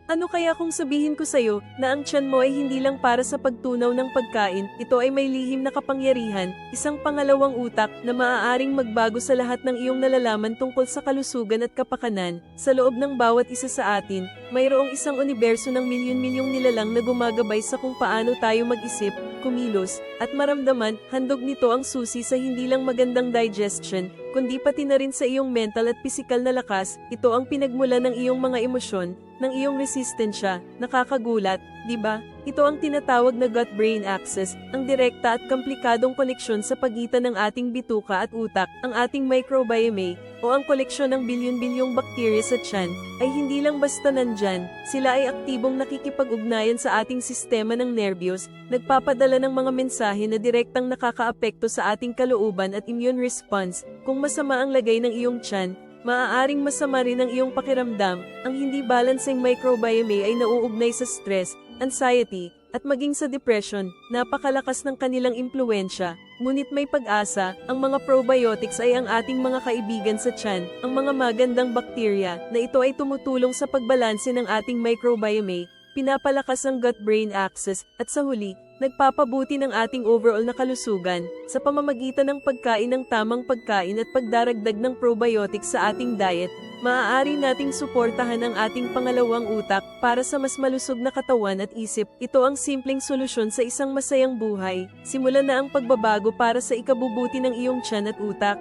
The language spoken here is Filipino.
Ano kaya kung sabihin ko sa'yo na ang tiyan mo ay hindi lang para sa pagtunaw ng pagkain, ito ay may lihim na kapangyarihan, isang pangalawang utak na maaaring magbago sa lahat ng iyong nalalaman tungkol sa kalusugan at kapakanan. Sa loob ng bawat isa sa atin, mayroong isang universo ng milyon-milyong nilalang na gumagabay sa kung paano tayo mag-isip, kumilos, at maramdaman. Handog nito ang susi sa hindi lang magandang digestion, kundi pati na rin sa iyong mental at pisikal na lakas. Ito ang pinagmula ng iyong mga emosyon, ng iyong resistensya. Nakakagulat, di ba? Ito ang tinatawag na gut-brain axis, ang direkta at komplikadong koneksyon sa pagitan ng ating bituka at utak. Ang ating microbiome, o ang koleksyon ng bilyon-bilyong bakterya sa tiyan, ay hindi lang basta nandyan. Sila ay aktibong nakikipag-ugnayan sa ating sistema ng nerbiyos, nagpapadala ng mga mensahe na direktang nakakaapekto sa ating kalooban at immune response. Kung masama ang lagay ng iyong tiyan, maaaring masama rin ang iyong pakiramdam. Ang hindi balancing microbiome ay nauugnay sa stress, anxiety, at maging sa depression. Napakalakas ng kanilang impluwensya. Ngunit may pag-asa, ang mga probiotics ay ang ating mga kaibigan sa tiyan, ang mga magandang bakterya, na ito ay tumutulong sa pagbalanse ng ating microbiome, pinapalakas ang gut-brain axis, at sa huli, nagpapabuti ng ating overall na kalusugan, sa pamamagitan ng pagkain ng tamang pagkain at pagdaragdag ng probiotics sa ating diet. Maaari nating suportahan ang ating pangalawang utak para sa mas malusog na katawan at isip. Ito ang simpleng solusyon sa isang masayang buhay. Simulan na ang pagbabago para sa ikabubuti ng iyong tiyan at utak.